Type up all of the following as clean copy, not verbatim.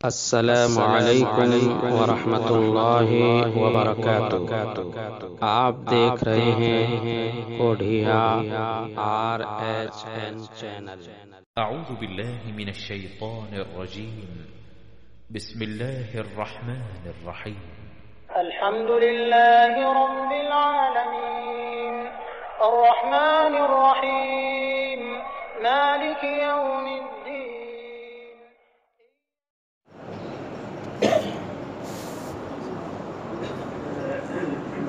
السلام علیکم ورحمۃ اللہ وبرکاتہ۔ آپ دیکھ رہے ہیں کوڈھیا RHN چینل۔ أعوذ بالله من الشيطان الرجيم. بسم الله الرحمن الرحيم. الحمد لله رب العالمين الرحمن الرحيم مالك يوم الدين.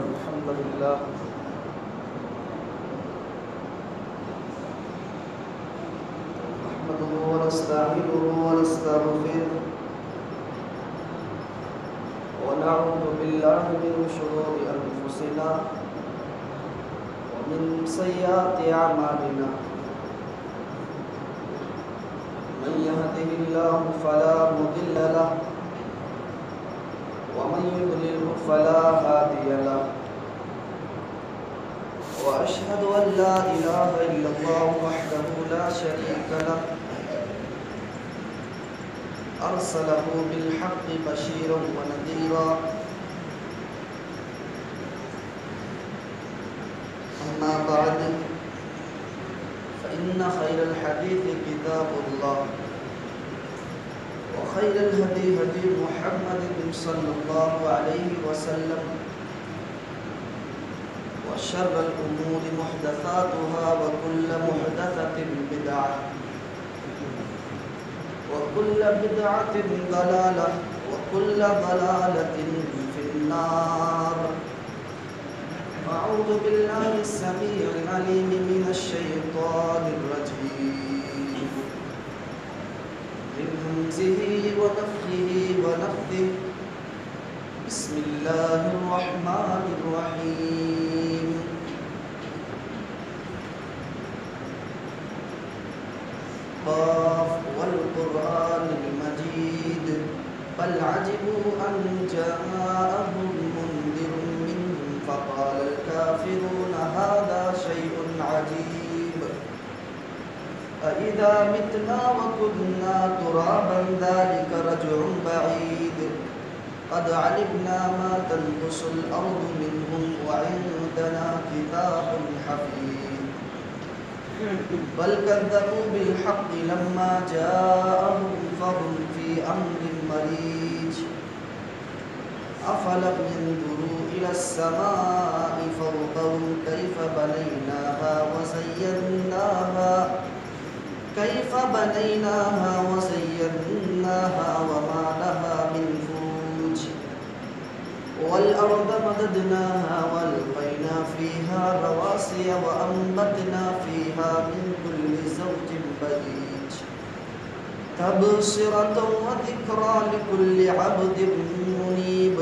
الحمد لله نحمده ونستعينه ونستغفره ونعوذ بالله من شرور أنفسنا ومن سيئات أعمالنا. من يهده الله فلا مضل له ومن يضلل فلا هادي له. وأشهد أن لا إله إلا الله وحده لا شريك له أرسله بالحق بشيرا ونذيرا. أما بعد فإن خير الحديث كتاب الله وخير الهدي هدي محمد صلى الله عليه وسلم وشر الأمور محدثاتها وكل محدثة بدعة وكل بدعة ضلالة وكل ضلالة في النار. أعوذ بالله السميع العليم من الشيطان الرجيم من همزه ونفخه ونفثه. بسم الله الرحمن الرحيم. قاف والقرآن المجيد بل عجبوا أن جاءهم منذر منهم فقال الكافرون هذا شيء عجيب أإذا متنا وكنا ترابا ذلك رجع بعيد قد علمنا ما تنقص الأرض منهم وعندنا كتاب حفيظ. بل كذبوا بالحق لما جاءهم فهم في أمر مريج. أفلم ينظروا إلى السماء فوقهم كيف بنيناها وزيناها وما لها من فروج. والأرض مددناها وألقينا فيها رواسي وأنبتنا فيها من كل زوج بهيج تبصرة وذكرى لكل عبد منيب.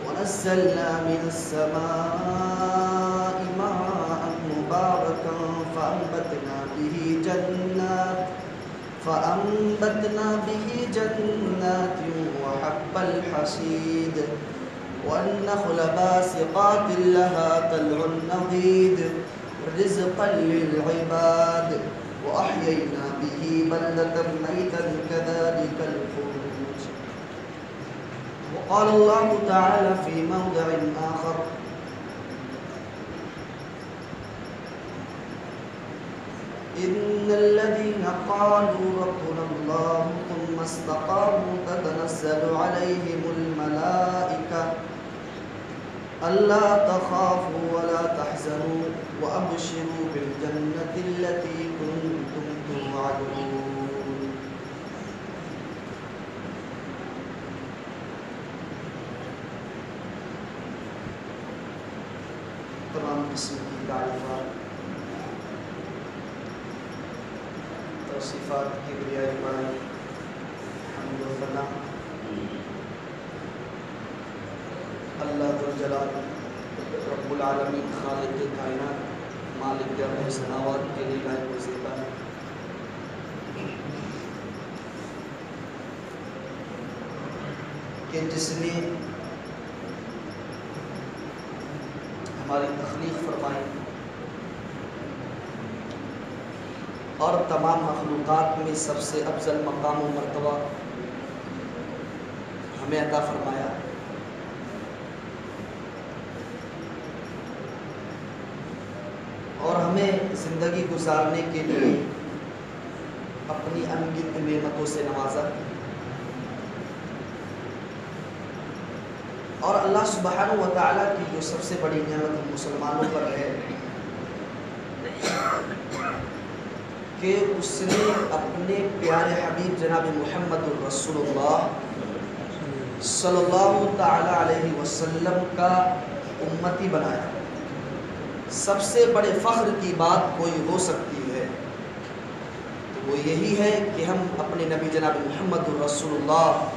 ونزلنا من السماء ماء مباركا فأنبتنا به جنات وحب الحصيد والنخل باسقات لها طلع نضيد رزقا للعباد وأحيينا به بلدة ميتا كذلك الخروج. وقال الله تعالى في موضع آخر إن الذين قالوا ربنا الله ثم استقاموا تتنزل عليهم الملائكة ألا تخافوا ولا تحزنوا وأبشروا بالجنة التي كنتم توعدون. تمام قسم کی تعریفات توصیفات کی بریائی بڑائی حمد و ثنا اللہ ذوالجلال رب العالمین خالق کائنات مالک ارض و سماوات کے لیے لائق وظیفہ ہے کہ جس نے ہماری تخلیق فرمائی اور تمام مخلوقات میں سب سے افضل مقام و مرتبہ ہمیں عطا فرمایا. اور ہمیں زندگی گزارنے کے لیے اپنی انگت نعمتوں سے نوازا. اور اللہ سبحانہ و تعالیٰ کی جو سب سے بڑی نعمت مسلمانوں پر ہے کہ اس نے اپنے پیارے حبیب جناب محمد الرسول اللہ صلی اللہ تعالیٰ علیہ وسلم کا امتی بنایا. سب سے بڑے فخر کی بات کوئی ہو سکتی ہے تو وہ یہی ہے کہ ہم اپنے نبی جناب محمد الرسول اللہ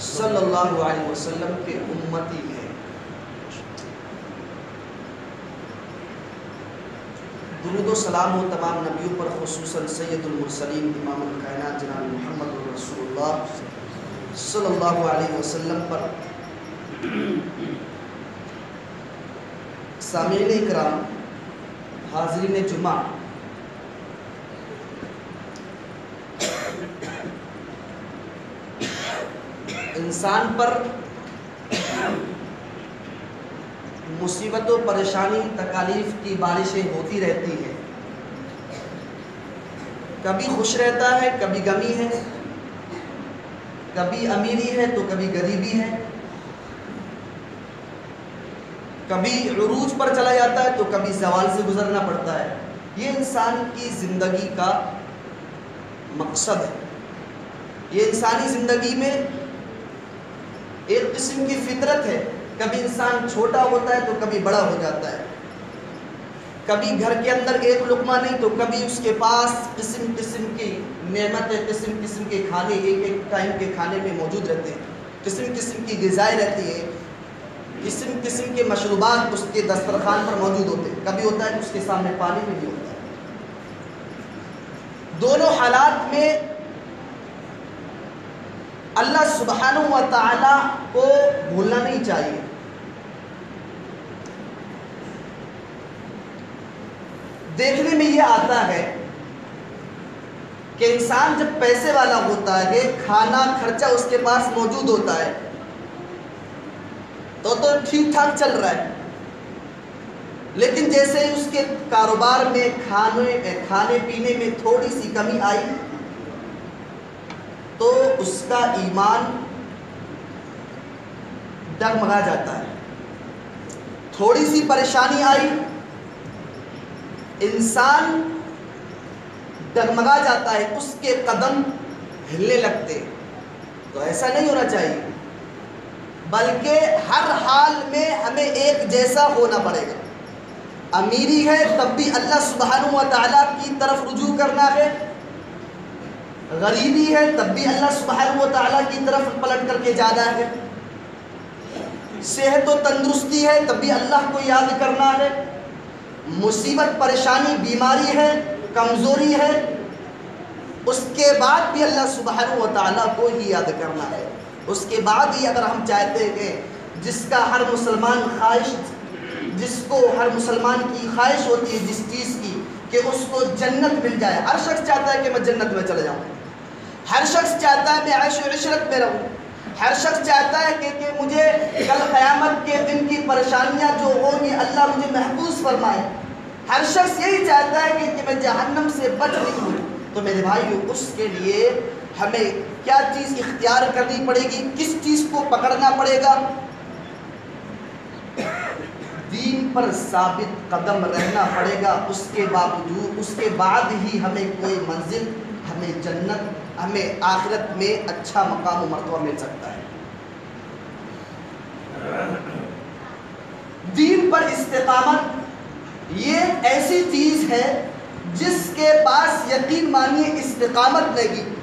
صلی اللہ علیہ وسلم کے امتی ہیں. درود و سلام ہو تمام نبیوں پر، خصوصاً سید المرسلین امام الکائنات جناب محمد الرسول اللہ صلی اللہ علیہ وسلم پر. سامعین اکرام، حاضرین جمعہ، انسان پر مصیبت و پریشانی تکالیف کی بارشیں ہوتی رہتی ہیں. کبھی خوش رہتا ہے، کبھی غمی ہے، کبھی امیری ہے تو کبھی غریبی ہے، کبھی عروج پر چلا جاتا ہے تو کبھی زوال سے گزرنا پڑتا ہے. یہ انسان کی زندگی کا مقصد ہے. یہ انسانی زندگی میں ایک قسم کی فطرت ہے. کبھی انسان چھوٹا ہوتا ہے تو کبھی بڑا ہو جاتا ہے. کبھی گھر کے اندر ایک لقمہ نہیں تو کبھی اس کے پاس قسم قسم کی نعمتیں، قسم قسم کے کھانے ایک ایک ٹائم کے کھانے میں موجود رہتے ہیں. قسم قسم کی غذائیں رہتی ہیں، قسم قسم کے مشروبات اس کے دسترخوان پر موجود ہوتے ہیں. کبھی ہوتا ہے کہ اس کے سامنے پانی بھی نہیں ہوتا ہے. دونوں حالات میں اللہ سبحانہ و تعالی کو بھولنا نہیں چاہیے. دیکھنے میں یہ آتا ہے کہ انسان جب پیسے والا ہوتا ہے، کھانا خرچہ اس کے پاس موجود ہوتا ہے تو ٹھیک ٹھاک چل رہا ہے. لیکن جیسے اس کے کاروبار میں کھانے پینے میں تھوڑی سی کمی آئی تو اس کا ایمان ڈگمگا جاتا ہے. تھوڑی سی پریشانی آئی، انسان ڈگمگا جاتا ہے، اس کے قدم ہلنے لگتے. تو ایسا نہیں ہونا چاہیے، بلکہ ہر حال میں ہمیں ایک جیسا ہونا پڑے گا. امیری ہے تب بھی اللہ سبحانہ و تعالیٰ کی طرف رجوع کرنا ہے، غریبی ہے تب بھی اللہ سبحانہ و تعالیٰ کی طرف پلٹ کر کے جانا ہے. صحت و تندرستی ہے تب بھی اللہ کو یاد کرنا ہے. مصیبت پریشانی بیماری ہے کمزوری ہے اس کے بعد بھی اللہ سبحانہ و تعالیٰ کو ہی یاد کرنا ہے. اس کے بعد ہی اگر ہم چاہتے ہیں کہ جس کا ہر مسلمان جس کو ہر مسلمان کی خواہش ہوتی ہے جس چیز کی کہ اس کو جنت مل جائے. ہر شخص چاہتا ہے کہ میں جنت میں چلے جاؤں، ہر شخص چاہتا ہے میں عیش و عشرت میں رہوں، ہر شخص چاہتا ہے کہ مجھے کل قیامت کے دن کی پریشانیاں جو ہوں گی اللہ مجھے محفوظ فرمائے. ہر شخص یہی چاہتا ہے کہ میں جہنم سے بچ نہیں ہوں. تو میرے بھائیو، اس کے لیے ہمیں کیا چیز اختیار کرنی پڑے گی، کس چیز کو پکڑنا پڑے گا؟ دین پر ثابت قدم رہنا پڑے گا. اس کے باوجود اس کے بعد ہی ہمیں کوئی منزل، ہمیں جنت، ہمیں آخرت میں اچھا مقام و مرتبہ مل سکتا ہے. دین پر استقامت یہ ایسی چیز ہے جس کے پاس یقین مانیے استقامت نہیں،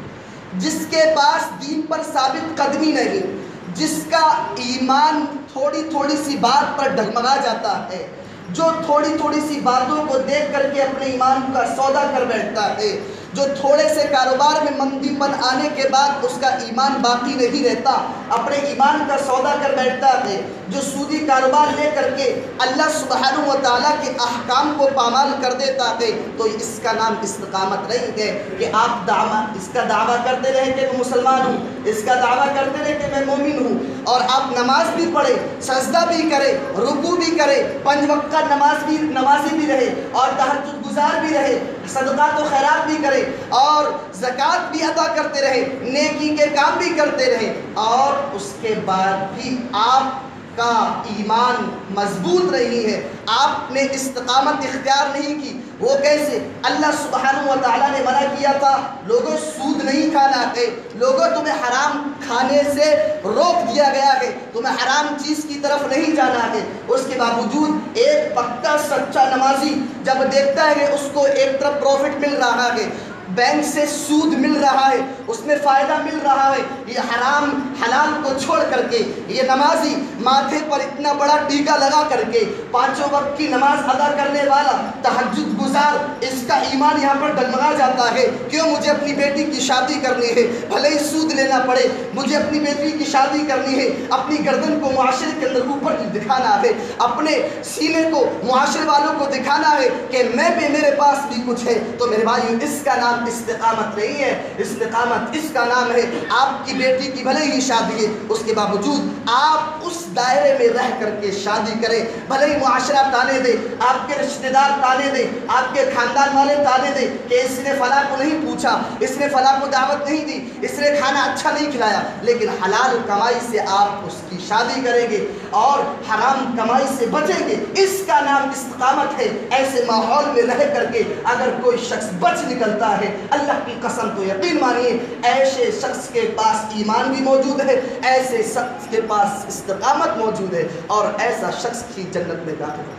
جس کے پاس دین پر ثابت قدمی نہیں، جس کا ایمان تھوڑی تھوڑی سی بات پر ڈگمگا جاتا ہے، جو تھوڑی تھوڑی سی باتوں کو دیکھ کر کے اپنے ایمان کا سودا کر بیٹھتا ہے، جو تھوڑے سے کاروبار میں مندی پن آنے کے بعد اس کا ایمان باقی نہیں رہتا، اپنے ایمان کا سودا کر بیٹھتا ہے، جو سودی کاروبار لے کر کے اللہ سبحانہ و تعالیٰ کے احکام کو پامال کر دیتا ہے، تو اس کا نام استقامت نہیں ہے کہ آپ اس کا دعویٰ کرتے رہے کہ میں مسلمان ہوں، اس کا دعویٰ کرتے رہے کہ میں مومن ہوں، اور آپ نماز بھی پڑھے، سجدہ بھی کرے، رکوع بھی کرے، 5 وقت کا نمازی بھی رہے، اور تہجد گزار بھی رہے، صدقات و خیرات بھی کرے، اور زکوٰۃ بھی ادا کرتے رہے، نیکی کے کام بھی کرتے رہے، اور اس کے بعد بھی آپ کا ایمان مضبوط نہیں ہے، آپ نے استقامت اختیار نہیں کی، وہ کیسے؟ اللہ سبحانہ و تعالیٰ نے منع کیا تھا، لوگوں سود نہیں کھانا ہے، لوگوں تمہیں حرام کھانے سے روک دیا گیا ہے، تمہیں حرام چیز کی طرف نہیں جانا ہے، اس کے باوجود ایک پکا سچا نمازی جب دیکھتا ہے کہ اس کو ایک طرف پروفٹ مل رہا ہے، بینک سے سود مل رہا ہے، اس میں فائدہ مل رہا ہے، یہ حرام حلال کو چھوڑ کر کے یہ نمازی ماتھے پر اتنا بڑا ٹیکا لگا کر کے 5 وقت کی نماز ادا کرنے والا تہجد گزار، اس کا ایمان یہاں پر ڈگمگا جاتا ہے، کیوں؟ مجھے اپنی بیٹی کی شادی کرنی ہے، بھلے ہی سود لینا پڑے، مجھے اپنی بیٹی کی شادی کرنی ہے، اپنی گردن کو معاشرے کے اندر اوپر دکھانا ہے، اپنے سینے کو معاشرے والوں کو دکھانا ہے کہ میں بھی، میرے پاس بھی کچھ ہے، تو میرے بھائیو اس کا نام استقامت نہیں ہے، استقامت اس کا نام ہے آپ کی بیٹی کی بھلے ہی شادی ہے، اس کے باوجود آپ اس دائرے میں رہ کر کے شادی کریں، بھلے ہی معاشرہ تانے دے، آپ کے رشتہ دار تانے دے، آپ کے خاندان والے تانے دے کہ اس نے فلاں کو نہیں پوچھا، اس نے فلاں کو دعوت نہیں دی، اس نے کھانا اچھا نہیں کھلایا، لیکن حلال کمائی سے آپ اس کی شادی کریں گے اور حرام کمائی سے بچیں گے، اس کا نام استقامت ہے۔ ایسے ماحول میں رہ کر کے اگر کوئی شخص بچ نکلتا ہے، اللہ کی قسم تو یقین مانیے ایسے شخص کے پاس ایمان بھی موجود ہے، ایسے شخص کے پاس استقامت موجود ہے، اور ایسا شخص کی جنت میں داخل ہے۔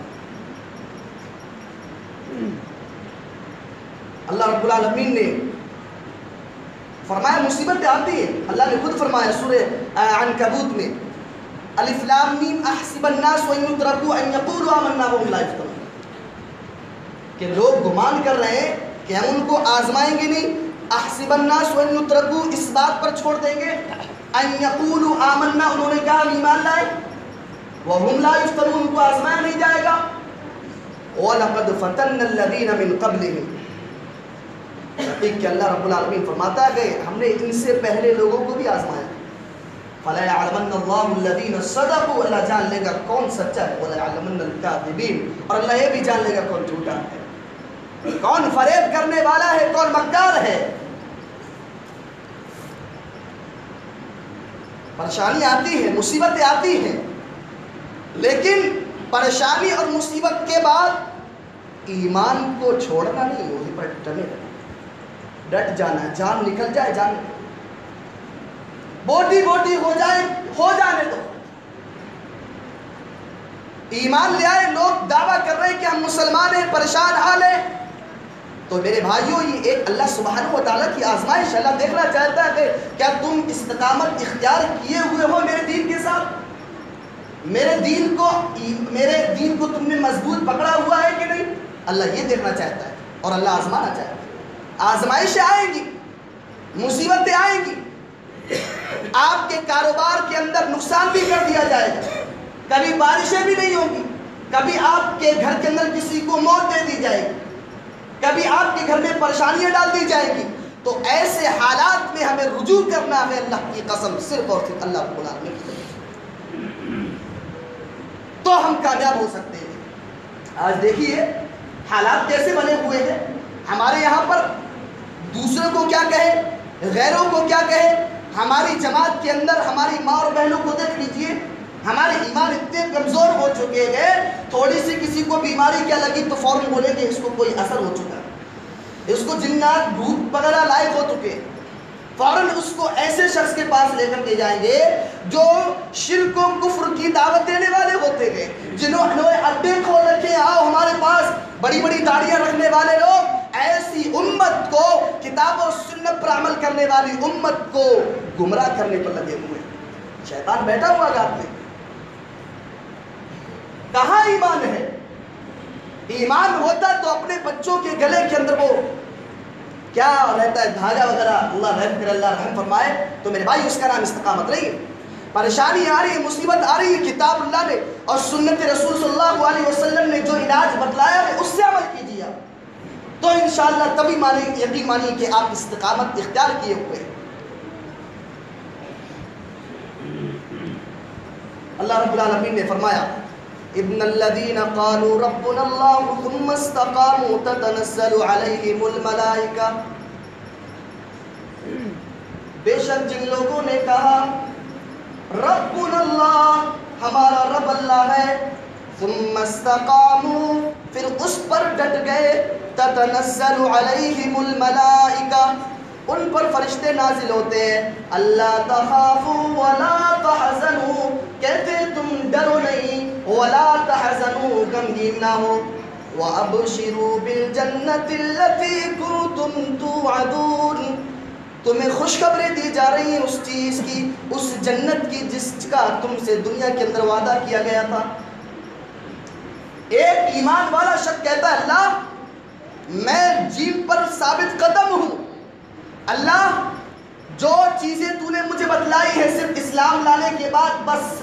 اللہ رب العالمین نے فرمایا مصیبت آتی ہے، اللہ نے خود فرمایا سورہ عنکبوت میں الف لام میم احسب الناس ان یترکوا ان یقولوا آمنا وهم لا یفتنون، کہ لوگ گمان کر رہے ہیں کہ ہم ان کو آزمائیں گے نہیں، احسب الناس ان یترکوا اس بات پر چھوڑ دیں گے ان یقولوا آمنا، انہوں نے کہا ایمان لائے، وهم لا یفتنون، ان کو آزمایا نہیں جائے گا، وَلَقَدْ فَتَنَّ الَّذِينَ مِن قَبْلِهِمْ، کہ اللہ رب العالمین فرماتا ہے کہ ہم نے ان سے پہلے لوگوں کو بھی آزمایا، فَلَا يَعْلَمَنَّ اللَّهُ الَّذِينَ صَدَقُوا، اللہ جان لے گا کون سچا ہے، وَلَا يَعْلَمَنَّ الْكَاذِبِينَ، اور اللہ یہ بھی جان لے گا کون جھوٹا ہے، کون فریب کرنے والا ہے، کون مکار ہے۔ پریشانی آتی ہے، مصیبتیں آتی ہیں، لیکن پریشانی اور مصیبت کے بعد ایمان کو چھوڑنا نہیں، وہیں پر ڈٹے رہنا، ڈٹ جانا، جان نکل جائے، جان بوٹی بوٹی ہو جائے، ہو جانے دو، ایمان لے آئے، لوگ دعویٰ کر رہے ہیں کہ ہم مسلمان ہیں، پریشان حال ہیں، تو میرے بھائیوں یہ ایک اللہ سبحانہ و تعالیٰ کی آزمائش، اللہ دیکھنا چاہتا ہے کہ کیا تم استقامت اختیار کیے ہوئے ہو میرے دین کے ساتھ، میرے دین کو تم نے مضبوط پکڑا ہوا ہے کہ نہیں، اللہ یہ دیکھنا چاہتا ہے، اور اللہ آزمانا چاہتا ہے۔ آزمائشیں آئیں گی، مصیبتیں آئیں گی، آپ کے کاروبار کے اندر نقصان بھی کر دیا جائے گا، کبھی بارشیں بھی نہیں ہوں گی، کبھی آپ کے گھر کے اندر کسی کو موت دے دی جائے گی، کبھی آپ کے گھر میں پریشانیاں ڈال دی جائیں گی، تو ایسے حالات میں ہمیں رجوع کرنا ہے اللہ کی قسم، صرف اور صرف اللہ رب العالمین کی طرف، تو ہم کامیاب ہو سکتے ہیں۔ آج دیکھیے حالات کیسے بنے ہوئے ہیں، ہمارے یہاں پر دوسروں کو کیا کہے، غیروں کو کیا کہے، ہماری جماعت کے اندر ہماری ماں اور بہنوں کو دیکھ لیجئے، ہمارے ایمان اتنے کمزور ہو چکے ہیں، تھوڑی سی کسی کو بیماری کیا لگی تو فوراً بولے کہ اس کو کوئی اثر ہو چکا ہے، اس کو جنات بھوت وغیرہ لائق ہو چکے ہیں، فوراً اس کو ایسے شخص کے پاس لے کر کے جائیں گے جو شرک و کفر کی دعوت دینے والے ہوتے ہیں، جنہوں نے اڈے کھول رکھے، آؤ ہمارے پاس، بڑی بڑی داڑیاں رکھنے والے لوگ ایسی امت کو، کتاب و سنت پر عمل کرنے والی امت کو گمراہ کرنے پر لگے ہوئے، شیطان بیٹھا ہوا گھر میں۔ کہاں ایمان ہے؟ ایمان ہوتا تو اپنے بچوں کے گلے کے اندر وہ کیا رہتا ہے دھاگا وغیرہ، اللہ رحم کرے، اللہ رحم فرمائے، تو میرے بھائی اس کا نام استقامت نہیں ہے۔ پریشانی آ رہی ہے، مصیبت آ رہی ہے، کتاب اللہ نے اور سنت رسول صلی اللہ علیہ وسلم نے جو علاج بتلایا ہے اس سے عمل کیجیے تو انشاءاللہ تبھی یقین مانیے کہ آپ استقامت اختیار کیے ہوئے۔ اللہ رب العالمین نے فرمایا ان الذين قالوا ربنا الله ثم استقاموا تتنزل عليهم الملائكة، بے شک جن لوگوں نے کہا ربنا اللہ، ہمارا رب اللہ ہے، ثم استقاموا، پھر اس پر ڈٹ گئے، تتنزل علیہم الملائکہ، ان پر فرشتے نازل ہوتے ہیں، اللہ تخافوا ولا تحزنوا، کہتے تم ڈرو نہیں، ولا تحزنوا غمگین نہ ہو، وابشروا بالجنۃ التي كنتم توعدون، تمہیں خوشخبری دی جا رہی ہیں اس چیز کی، اس جنت کی جس کا تم سے دنیا کے اندر وعدہ کیا گیا تھا۔ ایک ایمان والا شخص کہتا ہے اللہ میں جیم پر ثابت قدم ہوں، اللہ جو چیزیں تو نے مجھے بتلائی ہے صرف اسلام لانے کے بعد، بس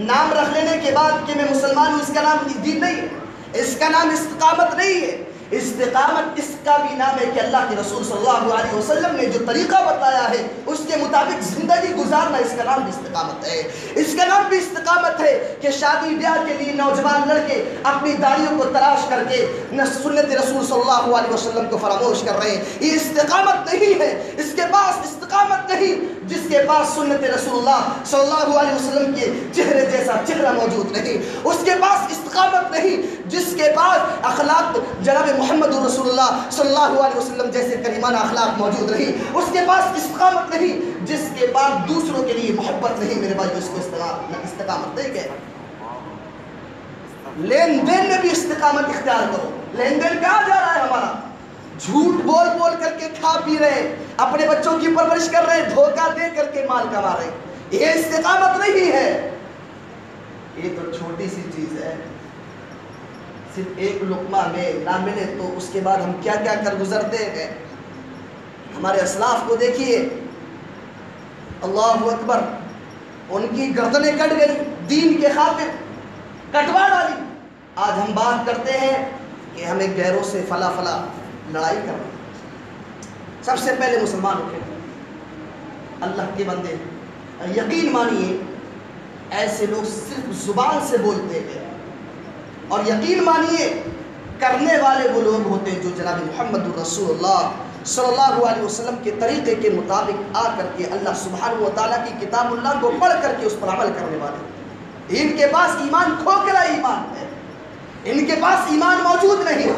نام رکھ لینے کے بعد کہ میں مسلمان ہوں، اس کا نام دین نہیں ہے، اس کا نام استقامت نہیں ہے۔ استقامت اس کا بھی نام ہے کہ اللہ کے رسول صلی اللہ علیہ وسلم نے جو طریقہ بتایا ہے اس کے مطابق زندگی گزارنا، اس کا نام بھی استقامت ہے۔ اس کا نام بھی استقامت ہے کہ شادی بیاہ کے لیے نوجوان لڑکے اپنی داڑھیوں کو تراش کر کے سنت رسول صلی اللہ علیہ وسلم کو فراموش کر رہے ہیں، یہ استقامت نہیں ہے۔ اس کے پاس استقامت نہیں جس کے پاس سنت رسول اللہ صلی اللہ علیہ وسلم کے چہرے جیسا چہرہ موجود نہیں، اس کے پاس استقامت نہیں جس کے پاس اخلاق جناب محمد رسول اللہ صلی اللہ علیہ وسلم جیسے کریمانہ اخلاق موجود نہیں، اس کے پاس استقامت نہیں جس کے پاس دوسروں کے لیے محبت نہیں۔ میرے بھائی اس کو استقامت نہیں کہہ۔ لین دین میں بھی استقامت اختیار کرو۔ لین دین کہاں جا رہا ہے ہمارا؟ جھوٹ بول بول کر کے کھا پی رہے، اپنے بچوں کی پرورش کر رہے، دھوکہ دے کر کے مال کما رہے، یہ استقامت نہیں ہے۔ یہ تو چھوٹی سی چیز ہے، صرف ایک لقمہ میں نہ ملے تو اس کے بعد ہم کیا کیا کر گزرتے ہیں۔ ہمارے اسلاف کو دیکھیے، اللہ اکبر، ان کی گردنیں کٹ گئی دین کے خاطر، کٹوا ڈالی۔ آج ہم بات کرتے ہیں کہ ہمیں غیروں سے فلا فلا لڑائی کرنا۔ سب سے پہلے مسلمان اٹھے، اللہ کے بندے، یقین مانیے ایسے لوگ صرف زبان سے بولتے ہیں، اور یقین مانیے کرنے والے وہ لوگ ہوتے ہیں جو جناب محمد رسول اللہ صلی اللہ علیہ وسلم کے طریقے کے مطابق آ کر کے اللہ سبحانہ و تعالیٰ کی کتاب اللہ کو پڑھ کر کے اس پر عمل کرنے والے۔ ان کے پاس ایمان کھوکھلا ایمان ہے، ان کے پاس ایمان موجود نہیں،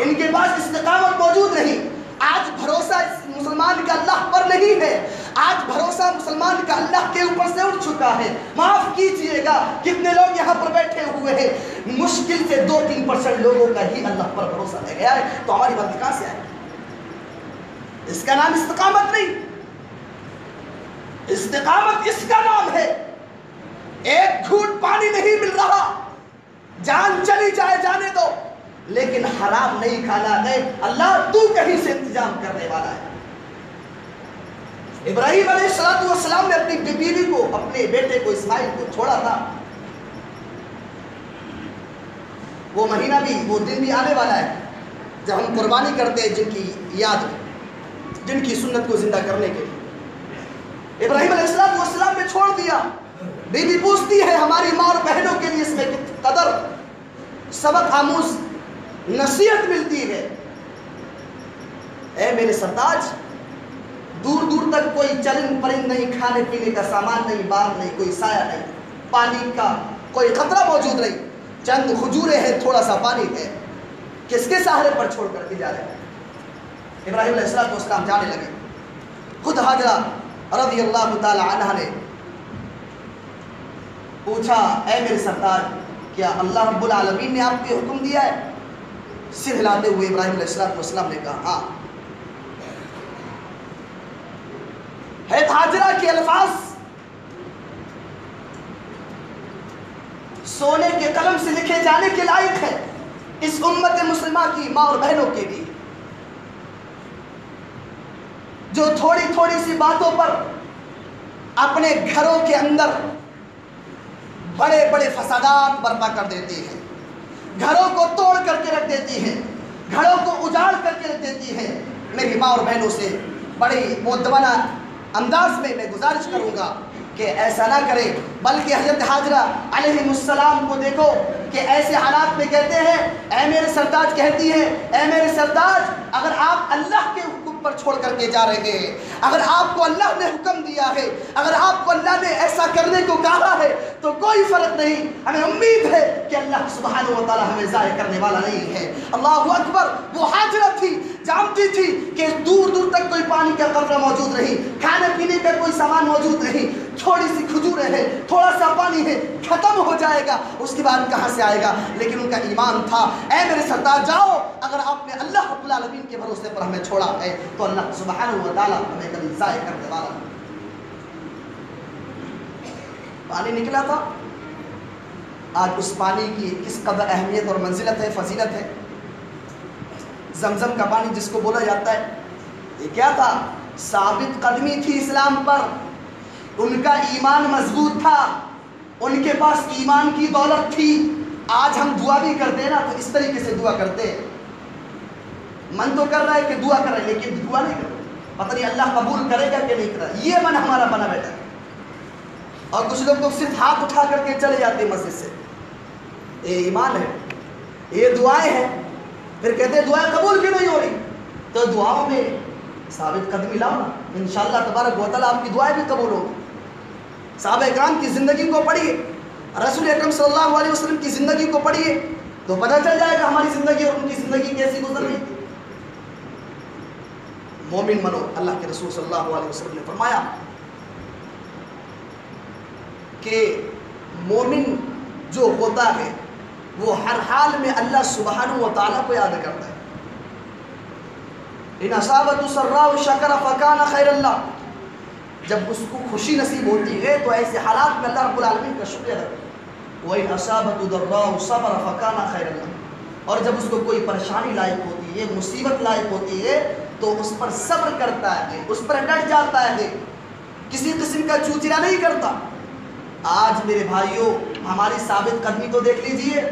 ان کے پاس استقامت موجود نہیں۔ آج بھروسہ مسلمان کا اللہ پر نہیں ہے، آج بھروسہ مسلمان کا اللہ کے اوپر سے اٹھ چکا ہے۔ معاف کیجئے گا، کتنے لوگ یہاں پر بیٹھے ہوئے ہیں، مشکل سے 2-3% لوگوں کا ہی اللہ پر بھروسہ رہ گیا ہے، تو ہماری بات کہاں سے آئے؟ اس کا نام استقامت نہیں، استقامت اس کا نام ہے ایک گھونٹ پانی نہیں مل رہا، جان چلی جائے جانے دو، لیکن حرام نہیں کھانا ہے، اللہ تو کہیں سے انتظام کرنے والا ہے۔ ابراہیم علیہ السلام نے اپنی بیوی کو، اپنے بیٹے کو اسماعیل کو چھوڑا تھا، وہ مہینہ بھی، وہ دن بھی آنے والا ہے جب ہم قربانی کرتے ہیں جن کی یاد میں، جن کی سنت کو زندہ کرنے کے لیے۔ ابراہیم علیہ السلام نے چھوڑ دیا، بیوی پوچھتی ہے ہماری ماں اور بہنوں کے لیے اس میں قدر سبق آموز نصیحت ملتی ہے، اے میرے سرتاج، دور دور تک کوئی چلند پرند نہیں، کھانے پینے کا سامان نہیں، باغ نہیں، کوئی سایہ نہیں، پانی کا کوئی خطرہ موجود نہیں، چند کھجوریں ہیں، تھوڑا سا پانی ہے، کس کے سہارے پر چھوڑ کر کے جا رہے ہیں؟ ابراہیم علیہ السلام جانے لگے۔ خود حاجرہ رضی اللہ تعالی عنہ نے پوچھا اے میرے سرتاج کیا اللہ رب العالمین نے آپ کے حکم دیا ہے؟ سر ہلاتے ہوئے ابراہیم علیہ السلام نے کہا ہاں۔ حضرت حاجرہ کے الفاظ سونے کے قلم سے لکھے جانے کے لائق ہے اس امت مسلمہ کی ماں اور بہنوں کے لیے۔ جو تھوڑی تھوڑی سی باتوں پر اپنے گھروں کے اندر بڑے بڑے فسادات برپا کر دیتی ہیں، گھروں کو توڑ کر کے رکھ دیتی ہیں، گھروں کو اجاڑ کر کے رکھ دیتی ہیں۔ میری ماں اور بہنوں سے بڑی مؤدبانہ انداز میں گزارش کروں گا کہ ایسا نہ کرے، بلکہ حضرت حاجرہ علیہ السلام کو دیکھو کہ ایسے حالات میں کہتے ہیں، اے میرے سرتاج کہتی ہے، اے میرے سرتاج اگر آپ اللہ کے حکم پر چھوڑ کر کے جا رہے ہیں، اگر آپ کو اللہ نے حکم دیا ہے، اگر آپ کو اللہ نے ایسا کرنے کو کہا ہے تو کوئی فرق نہیں، ہمیں امید ہے کہ اللہ سبحانہ و تعالی ہمیں ضائع کرنے والا نہیں ہے۔ اللہ اکبر۔ وہ حاجرہ تھی، جانتی تھی کہ دور دور تک کوئی پانی کا قطرہ موجود نہیں، کھانے پینے کا کوئی سامان موجود نہیں، تھوڑی سی کھجوریں ہے، تھوڑا سا پانی ہے، ختم ہو جائے گا، اس کے بعد کہاں سے آئے گا؟ لیکن ان کا ایمان تھا، اے میرے سرتاج جاؤ، اگر آپ نے اللہ رب العالمین کے بھروسے پر ہمیں چھوڑا ہے تو اللہ سبحانہ و تعالی ہمیں کبھی ضائع کرنے والا نہیں۔ پانی نکلا تھا، آج اس پانی کی کس قدر اہمیت اور منزلت ہے، فضیلت ہے۔ زمزم کا پانی جس کو بولا جاتا ہے، یہ کیا تھا؟ ثابت قدمی تھی اسلام پر، ان کا ایمان مضبوط تھا، ان کے پاس ایمان کی دولت تھی۔ آج ہم دعا بھی کرتے ہیں نا تو اس طریقے سے دعا کرتے ہیں، من تو کر رہا ہے کہ دعا کر رہے ہیں لیکن دعا نہیں کر رہے، پتہ نہیں اللہ قبول کرے گا کہ نہیں کرے گا، یہ من ہمارا بنا بیٹھا ہے۔ اور کچھ لوگ تو صرف ہاتھ اٹھا کر کے چلے جاتے ہیں مسجد سے، یہ ایمان ہے، یہ دعائیں ہیں، پھر کہتے ہیں دعائیں قبول کیوں نہیں ہو رہی؟ تو دعاؤں میں ثابت قدمی لاؤ نا، انشاءاللہ تبارک و تعالیٰ آپ کی دعائیں بھی قبول ہوگی۔ صحابہ اکرام کی زندگی کو پڑھیے، رسول اکرم صلی اللہ علیہ وسلم کی زندگی کو پڑھیے تو پتہ چل جائے گا ہماری زندگی اور ان کی زندگی کیسی گزر رہی تھی۔ مومن منو، اللہ کے رسول صلی اللہ علیہ وسلم نے فرمایا کہ مومن جو ہوتا ہے وہ ہر حال میں اللہ سبحانہ و تعالیٰ کو یاد کرتا ہے۔ ان اصابت سراء شکر فکان خیر اللہ، جب اس کو خوشی نصیب ہوتی ہے تو ایسے حالات میں اللہ رب العالمین کا شکر ادا کرتا ہے۔ وَإِنْ أَصَابَتْهُ ضَرَّاءُ صَبَرَ فَكَانَ خَيْرًا لَهُ، اور جب اس کو کوئی پریشانی لاحق ہوتی ہے، مصیبت لاحق ہوتی ہے تو اس پر صبر کرتا ہے، اس پر ڈٹ جاتا ہے، کسی قسم کا چوچلا نہیں کرتا۔ آج میرے بھائیوں ہماری ثابت قدمی تو دیکھ لیجئے،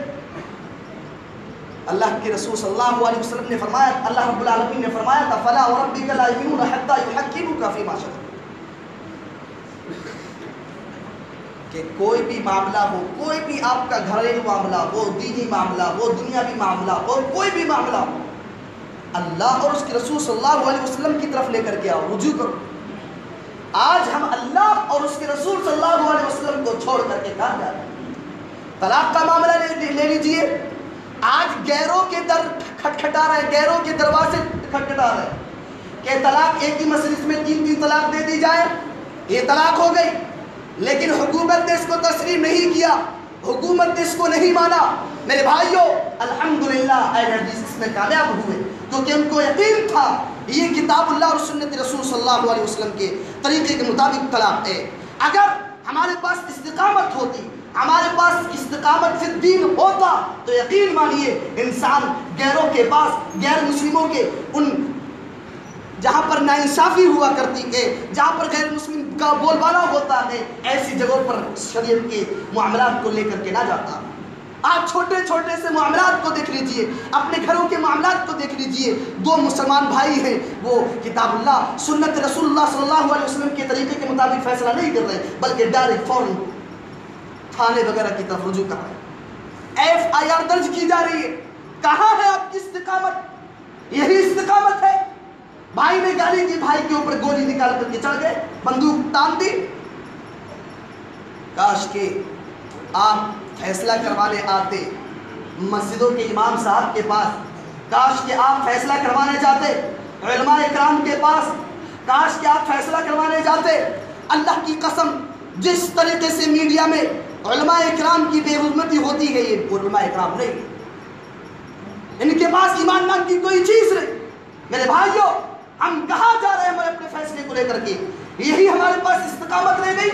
اللہ کے رسول صلی اللہ علیہ وسلم نے فرمایا، اللہ رب العالمین نے فرمایا تھا فَلَا وَرَبِّكَ لَا يُؤْمِنُونَ حَتَّى يُحَكِّمُوكَ فِي مَا شَجَرَ، کہ کوئی بھی معاملہ ہو، کوئی بھی آپ کا گھریلو معاملہ ہو، دینی معاملہ ہو، دنیاوی معاملہ ہو، کوئی بھی معاملہ ہو، اللہ اور اس کے رسول صلی اللہ علیہ وسلم کی طرف لے کر کے آؤ، رجوع کرو۔ آج ہم اللہ اور اس کے رسول صلی اللہ علیہ وسلم کو چھوڑ کر کے کہاں جا رہے ہیں؟ طلاق کا معاملہ لے لیجئے، آج غیروں کے در کھٹکھٹا رہے ہیں، غیروں کے دروازے کھٹکھٹا رہے ہیں کہ طلاق ایک ہی مجلس میں 3 طلاق دے دی جائے، یہ طلاق ہو گئی، لیکن حکومت نے اس کو تسلیم نہیں کیا، حکومت نے اس کو نہیں مانا۔ میرے بھائیوں الحمدللہ اہل حدیث اس میں کامیاب ہوئے کیونکہ ان کو یقین تھا یہ کتاب اللہ اور سنت رسول صلی اللہ علیہ وسلم کے طریقے کے مطابق طلاق ہے۔ اگر ہمارے پاس استقامت ہوتی، ہمارے پاس استقامت فی الدین ہوتا تو یقین مانیے انسان غیروں کے پاس، غیر مسلموں کے ان جہاں پر ناانصافی ہوا کرتی ہے، جہاں پر غیر مسلم کا بول بالا ہوتا ہے، ایسی جگہوں پر شریعت کے معاملات کو لے کر کے نہ جاتا۔ آپ چھوٹے چھوٹے سے معاملات کو دیکھ لیجئے، اپنے گھروں کے معاملات کو دیکھ لیجئے، 2 مسلمان بھائی ہیں، وہ کتاب اللہ سنت رسول اللہ صلی اللہ علیہ وسلم کے طریقے کے مطابق فیصلہ نہیں کر رہے بلکہ ڈائریکٹ فوراً تھانے وغیرہ کی طرف رجوع کر رہے ہیں، FIR درج کی جا رہی ہے۔ کہاں ہے آپ کی استقامت؟ یہی استقامت ہے؟ بھائی نے گالی دی، بھائی کے اوپر گولی نکال کر کے چڑھ گئے، بندوق تان دی۔ کاش کہ آپ فیصلہ کروانے آتے مسجدوں کے امام صاحب کے پاس، کاش کہ آپ فیصلہ کروانے جاتے علماء اکرام کے پاس، کاش کہ آپ فیصلہ کروانے جاتے۔ اللہ کی قسم جس طریقے سے میڈیا میں علماء اکرام کی بے حرمتی ہوتی ہے، یہ علماء اکرام نہیں، ان کے پاس ایمان نام کی کوئی چیز نہیں۔ میرے بھائیوں ہم کہاں جا رہے ہیں ہمارے اپنے فیصلے کو لے کر کے؟ یہی ہمارے پاس استقامت رہ گئی؟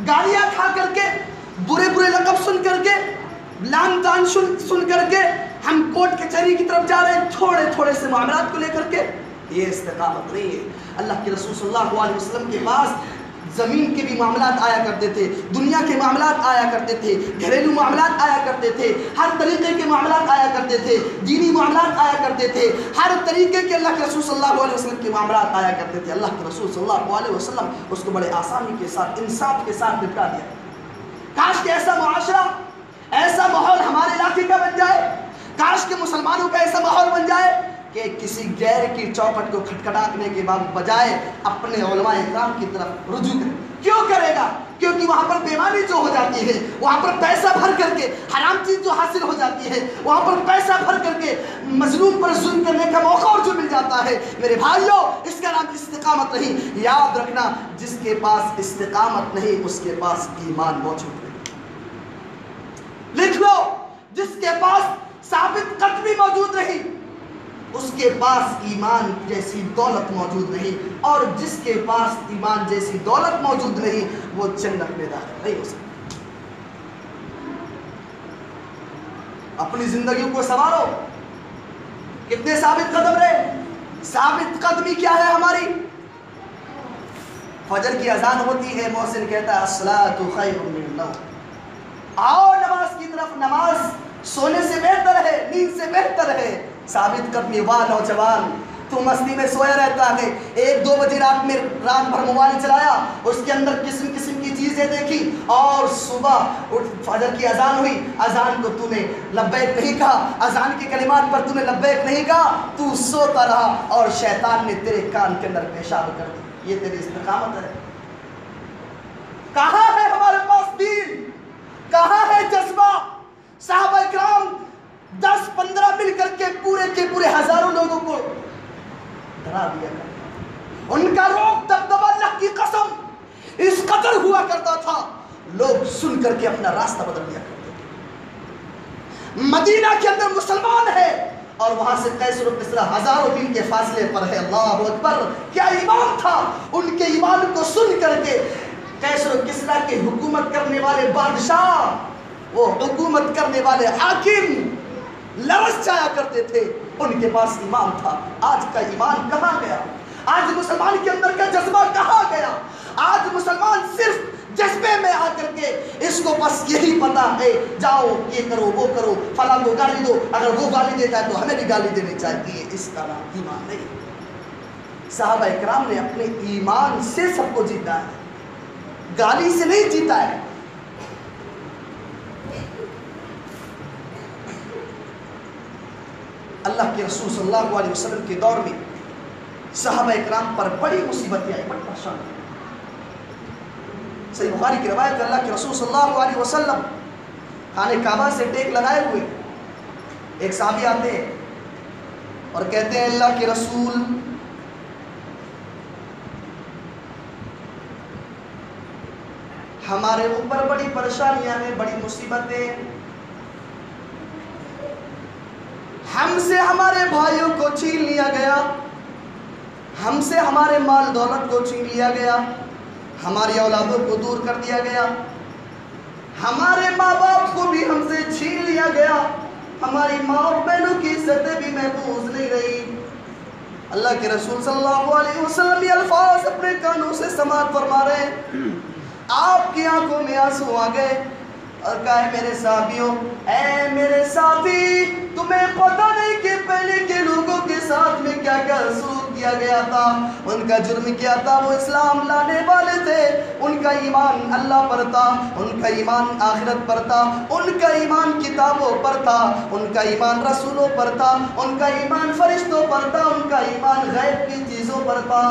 گالیاں کھا کر کے، برے برے لقب سن کر کے، لان تان سن کر کے ہم کورٹ کچہری کی طرف جا رہے ہیں تھوڑے تھوڑے سے معاملات کو لے کر کے؟ یہ استقامت نہیں ہے۔ اللہ کے رسول صلی اللہ علیہ وسلم کے پاس زمین کے بھی معاملات آیا کرتے تھے، دنیا کے معاملات آیا کرتے تھے، گھریلو معاملات آیا کرتے تھے، ہر طریقے کے معاملات آیا کرتے تھے، دینی معاملات آیا کرتے تھے، ہر طریقے کے اللہ کے رسول صلی اللہ علیہ وسلم کے معاملات آیا کرتے تھے۔ اللہ کے رسول صلی اللہ علیہ وسلم اس کو بڑے آسانی کے ساتھ، انصاف کے ساتھ نپٹا دیا۔ کاش کہ ایسا معاشرہ، ایسا ماحول ہمارے علاقے کا بن جائے، کاش کہ مسلمانوں کا ایسا ماحول بن جائے کہ کسی غیر کی چوکھٹ کو کھٹکھٹانے کے بجائے اپنے علماء اکرام کی طرف رجوع کرے۔ کیوں کرے گا؟ کیونکہ وہاں پر بیمانی جو ہو جاتی ہے، وہاں پر پیسہ بھر کر کے حرام چیز جو حاصل ہو جاتی ہے، وہاں پر پیسہ بھر کر کے مظلوم پر ظلم کرنے کا موقع اور جو مل جاتا ہے، میرے بھائیوں اس کا نام استقامت نہیں۔ یاد رکھنا، جس کے پاس استقامت نہیں اس کے پاس ایمان موجود نہیں۔ لکھ لو، جس کے پاس ثابت قدمی موجود نہیں اس کے پاس ایمان جیسی دولت موجود نہیں، اور جس کے پاس ایمان جیسی دولت موجود نہیں وہ جنت میں داخل نہیں ہو سکتا۔ اپنی زندگیوں کو سنوارو، کتنے ثابت قدم رہے؟ ثابت قدمی کیا ہے ہماری؟ فجر کی اذان ہوتی ہے، محسن کہتا ہے الصلاۃ خیر من النوم، آؤ نماز کی طرف، نماز سونے سے بہتر ہے، نیند سے بہتر ہے۔ ثابت قدمی، واہ نوجوان تو مستی میں سویا رہتا ہے، 1-2 بجے رات بھر موبائل چلایا، اس کے اندر قسم قسم کی چیزیں دیکھی، اور صبح فجر کی اذان ہوئی، اذان کو تو نے لبیک نہیں کہا، اذان کے کلمات پر تو نے لبیک نہیں کہا، تو سوتا رہا اور شیطان نے تیرے کان کے اندر پیشاب کر دی۔ یہ تیری استقامت ہے؟ کہاں ہے ہمارے پاس دین؟ کہاں ہے جذبہ؟ صحابہ اکرام 10-15 مل کر کے پورے ہزاروں لوگوں کو ڈرا دیا کرتا، ان کا روک دبدبہ اللہ کی قسم اس قدر ہوا کرتا تھا، لوگ سن کر کے اپنا راستہ بدل دیا کرتے تھے۔ مدینہ کے اندر مسلمان ہے اور وہاں سے قیصر و کسریٰ ہزاروں میل کے فاصلے پر ہے۔ اللہ اکبر، کیا ایمان تھا! ان کے ایمان کو سن کر کے قیصر و کسریٰ کے حکومت کرنے والے بادشاہ، وہ حکومت کرنے والے حاکم لرز جایا کرتے تھے، ان کے پاس ایمان تھا۔ آج کا ایمان کہاں گیا؟ آج مسلمان کے اندر کا جذبہ کہاں گیا؟ آج مسلمان صرف جذبے میں آ کر کے اس کو بس یہی پتا ہے، جاؤ یہ کرو وہ کرو، فلاں کو گالی دو، اگر وہ گالی دیتا ہے تو ہمیں بھی گالی دینی چاہیے۔ اس کا نام ایمان نہیں۔ صحابہ اکرام نے اپنے ایمان سے سب کو جیتا ہے، گالی سے نہیں جیتا ہے۔ اللہ کے رسول صلی اللہ علیہ وسلم کے دور میں صحابہ اکرام پر بڑی مصیبتیں آئی، بڑی پریشانی۔ صحیح بخاری کی روایت ہے، اللہ کے رسول صلی اللہ علیہ وسلم خانہ کعبہ سے ٹیک لگائے ہوئے، ایک صحابی آتے ہیں اور کہتے ہیں اللہ کے رسول ہمارے اوپر بڑی پریشانیاں ہیں، بڑی مصیبتیں، ہم سے ہمارے بھائیوں کو چھین لیا گیا، ہم سے ہمارے مال دولت کو چھین لیا گیا، ہماری اولادوں کو دور کر دیا گیا، ہمارے ماں باپ کو بھی ہم سے چھین لیا گیا، ہماری ماں اور بہنوں کی عزتیں بھی محفوظ نہیں رہی۔ اللہ کے رسول صلی اللہ علیہ وسلم یہ الفاظ اپنے کانوں سے سماعت فرما رہے ہیں، آپ کی آنکھوں میں آنسو آ گئے اور کہا میرے صحابیوں، اے میرے ساتھی، تمہیں پتہ نہیں کہ پہلے کے لوگوں کے ساتھ میں کیا کیا سلوک کیا گیا تھا، ان کا جرم کیا تھا۔ وہ اسلام لانے والے تھے، ان کا ایمان اللہ پر تھا، ان کا ایمان آخرت پر تھا، ان کا ایمان کتابوں پر تھا، ان کا ایمان رسولوں پر تھا، ان کا ایمان فرشتوں پر تھا، ان کا ایمان غیب کی چیزوں پر تھا۔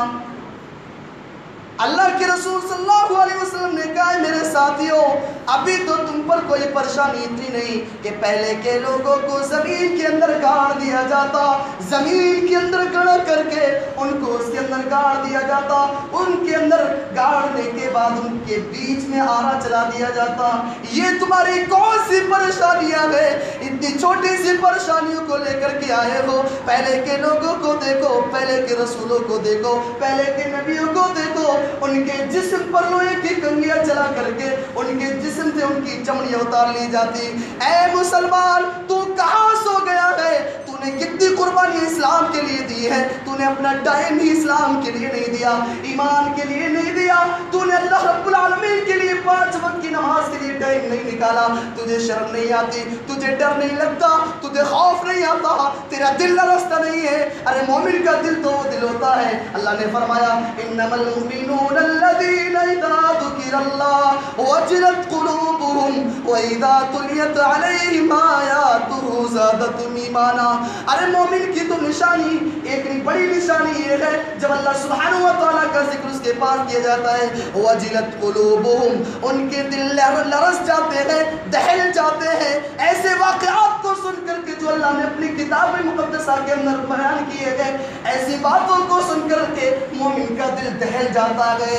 اللہ کے رسول صلی اللہ علیہ وسلم نے کہا میرے ساتھیوں، ابھی تو تم پر کوئی پریشانی اتنی نہیں کہ پہلے کے لوگوں کو زمین کے اندر گاڑ دیا جاتا، زمین کے اندر گڑا کر کے ان کو اس کے اندر گاڑ دیا جاتا، ان کے اندر گاڑنے کے بعد ان کے بیچ میں آرا چلا دیا جاتا۔ یہ تمہاری کون سی پریشانیاں ہیں؟ اتنی چھوٹی سی پریشانیوں کو لے کر کے آئے ہو؟ پہلے کے لوگوں کو دیکھو، پہلے کے رسولوں کو دیکھو، پہلے کے نبیوں کو دیکھو، ان کے جسم پر لوہے کی کنگیاں چلا کر کے ان کے جسم سے ان کی چمڑیاں اتار لی جاتی۔ اے مسلمان، تو کہاں سو گیا ہے؟ تو نے کتنی قربانی اسلام کے لیے دی ہے. تو نے اپنا ٹائم ہی اسلام کے لیے نہیں دیا, ایمان کے لیے نہیں دیا. تو نے اللہ رب العالمین کے لیے 5 وقت کی نماز کے لیے ٹائم نہیں نکالا. تجھے شرم نہیں آتی, تجھے ڈر نہیں لگتا, تجھے خوف نہیں آتا, تیرا دل لرزتا نہیں ہے. ارے مومن کا دل تو وہ دل ہوتا ہے. اللہ نے فرمایا انما المؤمنون الذين اذا ذكر الله وجلت قلوبهم واذا تليت عليهم آياته زادتهم ایمانا. ارے مومن کی تو نشانی ایک بڑی نشانی یہ ہے جب اللہ سبحانہ و تعالیٰ کا ذکر اس کے پاس کیا جاتا ہے, وجلت قلوبهم, ان کے دل لرز جاتے ہیں, دہل جاتے ہیں. ایسے واقعات کو سن کر کے جو اللہ نے اپنی کتاب مقدسہ کے اندر بیان کیے گئے, ایسی باتوں کو سن کر کے مومن کا دل دہل جاتا ہے.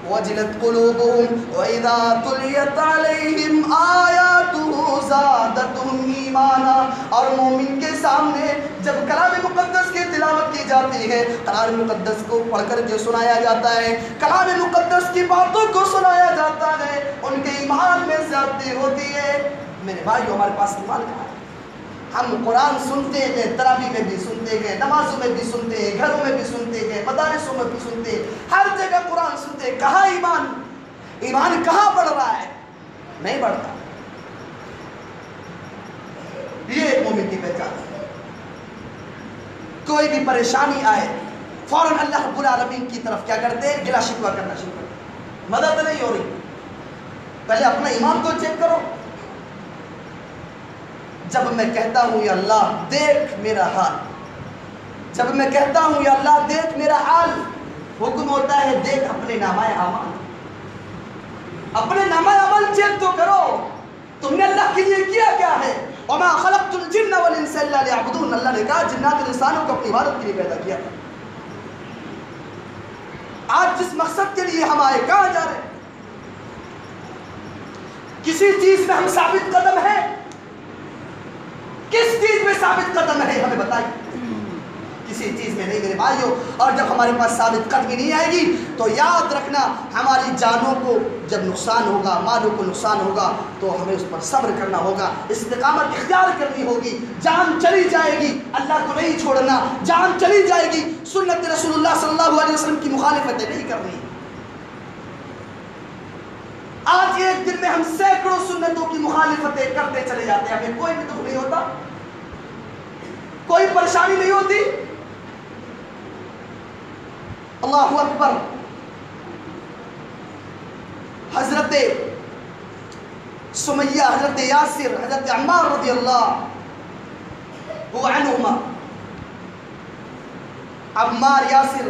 وجلت قلوبهم واذا تليت عليهم آياته زادتهم ایمانا. اور مومن کے سامنے جب کلام مقدس کی تلاوت کی جاتی ہے, کلام مقدس کو پڑھ کر کے سنایا جاتا ہے, کلام مقدس کی باتوں کو سنایا جاتا ہے, ان کے ایمان میں زیادتی ہوتی ہے. میرے بھائیو, ہمارے پاس ایمان کہاں ہے؟ ہم قرآن سنتے ہیں, تراویح میں بھی سنتے ہیں, نمازوں میں بھی سنتے ہیں, گھروں میں بھی سنتے ہیں, مدارسوں میں بھی سنتے ہیں, ہر جگہ قرآن سنتے ہیں. کہاں ایمان؟ ایمان کہاں بڑھ رہا ہے؟ نہیں بڑھتا. یہ ایک مومن کی پہچان ہے. کوئی بھی پریشانی آئے فوراً اللہ رب العالمین کی طرف کیا کرتے ہیں؟ گلا شکوہ کرنا شروع کرتے. مدد نہیں ہو رہی, پہلے اپنا ایمان تو چیک کرو. جب میں کہتا ہوں یا اللہ دیکھ میرا حال, جب میں کہتا ہوں یا اللہ دیکھ میرا حال, حکم ہوتا ہے دیکھ اپنے نامہ اعمال, اپنے نامہ عمل چیک تو کرو. تم نے اللہ کے لیے کیا کیا ہے؟ وما خلقت الجن والانس الا ليعبدون. اللہ نے کہا جنات اور انسانوں کو اپنی عبادت کے لیے پیدا کیا تھا. آج جس مقصد کے لیے ہم آئے, کہاں جا رہے ہیں؟ کسی چیز میں ہم ثابت قدم ہیں؟ کس چیز میں ثابت قدم ہے ہمیں بتائیے. کسی چیز میں نہیں میرے بھائیوں. اور جب ہمارے پاس ثابت قدمی نہیں آئے گی تو یاد رکھنا ہماری جانوں کو جب نقصان ہوگا, مالوں کو نقصان ہوگا, تو ہمیں اس پر صبر کرنا ہوگا, استقامت اختیار کرنی ہوگی. جان چلی جائے گی, اللہ کو نہیں چھوڑنا. جان چلی جائے گی, سنت رسول اللہ صلی اللہ علیہ وسلم کی مخالفتیں نہیں کرنی. آج ایک دن میں ہم سینکڑوں سنتوں کی مخالفتیں کرتے چلے جاتے ہیں, ہمیں کوئی بھی دکھ نہیں ہوتا, کوئی پریشانی نہیں ہوتی. اللہ اکبر. حضرت سمیہ, حضرت یاسر, حضرت عمار رضی اللہ عنہما, عمار, یاسر,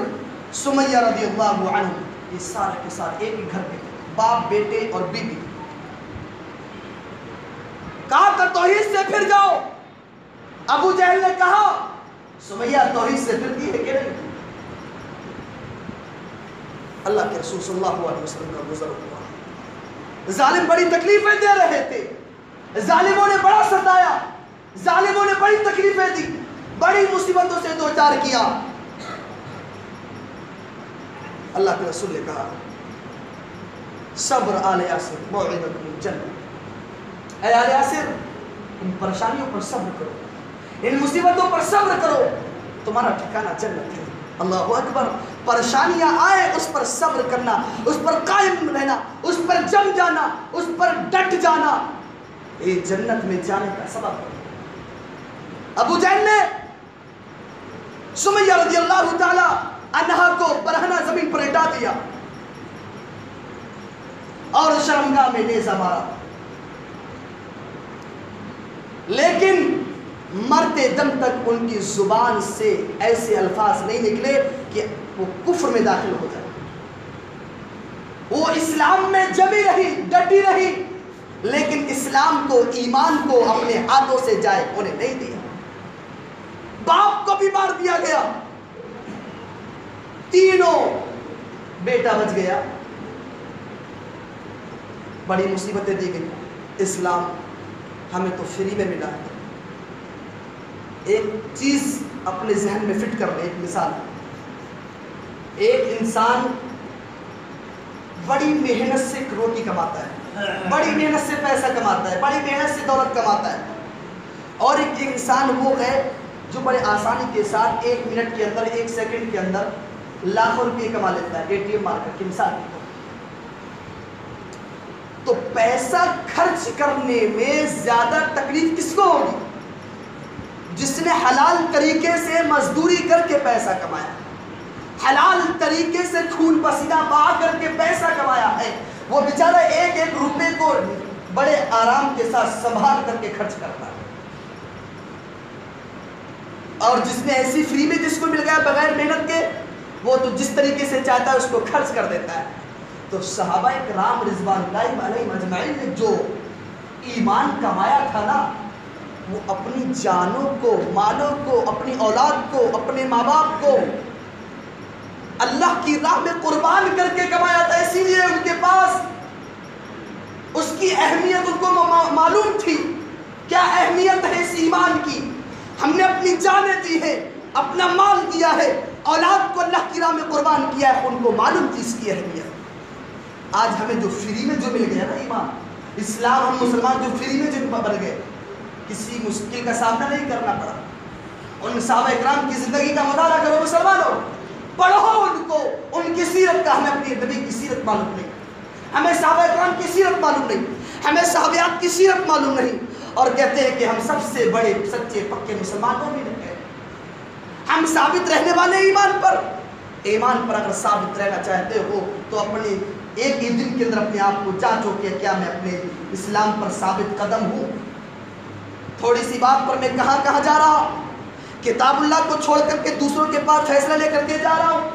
سمیہ رضی اللہ عنہ, یہ سارے کے ساتھ ایک ہی گھر پہ, باپ, بیٹے اور بیوی. کہا کہ توحید سے پھر جاؤ. ابو جہل نے کہا سمیہ توحید سے پھرتی ہے کہ نہیں؟ اللہ کے رسول صلی اللہ علیہ وسلم کا گزر ہوا. ظالم بڑی تکلیفیں دے رہے تھے, ظالموں نے بڑا ستایا, ظالموں نے بڑی تکلیفیں دی, بڑی مصیبتوں سے دوچار کیا. اللہ کے رسول نے کہا صبر آل یاسر موعدۃ من جنہ. اے آل یاسر, ان پریشانیوں پر صبر کرو, ان مصیبتوں پر صبر کرو, تمہارا ٹھکانہ جنت ہے. اللہ اکبر. پریشانیاں آئے اس پر صبر کرنا, اس پر قائم رہنا, اس پر جم جانا, اس پر ڈٹ جانا, یہ جنت میں جانے کا سبب ہے. ابو جہل نے سمیہ رضی اللہ تعالی عنہا کو برہنہ زمین پر لٹا دیا اور شرمگاہ میں نیزہ مارا, لیکن مرتے دم تک ان کی زبان سے ایسے الفاظ نہیں نکلے کہ وہ کفر میں داخل ہو جائے. وہ اسلام میں جمی رہی, ڈٹی رہی, لیکن اسلام کو, ایمان کو اپنے ہاتھوں سے جائے ہونے نہیں دیا. باپ کو بھی مار دیا گیا, تینوں, بیٹا بچ گیا, بڑی مصیبتیں دی گئی. اسلام ہمیں تو فری میں ملا ہے. ایک چیز اپنے ذہن میں فٹ کر لیں, ایک مثال. ایک انسان بڑی محنت سے روٹی کماتا ہے, بڑی محنت سے پیسہ کماتا ہے, بڑی محنت سے دولت کماتا ہے, اور ایک انسان وہ ہے جو بڑے آسانی کے ساتھ 1 منٹ کے اندر 1 سیکنڈ کے اندر لاکھوں روپے کما لیتا ہے ATM مار کر کے، مثال کے طور پر، تو پیسہ خرچ کرنے میں زیادہ تکلیف کس کو ہوگی؟ جس نے حلال طریقے سے مزدوری کر کے پیسہ کمایا، حلال طریقے سے خون پسینہ بہا کر کے پیسہ کمایا ہے، وہ بیچارہ 1-1 روپے کو بڑے آرام کے ساتھ سنبھال کر کے خرچ کرتا ہے۔ اور جس نے ایسی فری میں جس کو مل گیا بغیر محنت کے، وہ تو جس طریقے سے چاہتا ہے اس کو خرچ کر دیتا ہے۔ تو صحابہ کرام رضوان اللہ علیہم اجمعین نے جو ایمان کمایا تھا نا، وہ اپنی جانوں کو، مالوں کو، اپنی اولاد کو، اپنے ماں باپ کو اللہ کی راہ میں قربان کر کے کمایا تھا۔ اسی لیے ان کے پاس اس کی اہمیت ان کو معلوم تھی۔ کیا اہمیت ہے اس ایمان کی؟ ہم نے اپنی جانیں دی ہے، اپنا مال دیا ہے، اولاد کو اللہ کی راہ میں قربان کیا ہے، ان کو معلوم تھی اس کی اہمیت۔ آج ہمیں جو فری میں جو مل گیا نا ایمان، اسلام، ہم مسلمان جو فری میں جو بن گئے، کسی مشکل کا سامنا نہیں کرنا پڑا۔ ان صحابہ اکرام کی زندگی کا مطالعہ کرو مسلمانوں، پڑھو ان کو، ان کی سیرت کا۔ ہمیں اپنی نبی کی سیرت معلوم نہیں، ہمیں صحابہ اکرام کی سیرت معلوم نہیں، ہمیں صحابیات کی سیرت معلوم نہیں، اور کہتے ہیں کہ ہم سب سے بڑے سچے پکے مسلمانوں بھی نہیں ہیں۔ ہم ثابت رہنے والے ایمان پر اگر ثابت رہنا چاہتے ہو تو اپنے ایک ہی دن کے اندر اپنے آپ کو جانچو کہ کیا میں اپنے اسلام پر ثابت قدم ہوں؟ تھوڑی سی بات پر میں کہاں کہاں جا رہا ہوں؟ کتاب اللہ کو چھوڑ کر کے دوسروں کے پاس فیصلہ لے کر کے جا رہا ہوں؟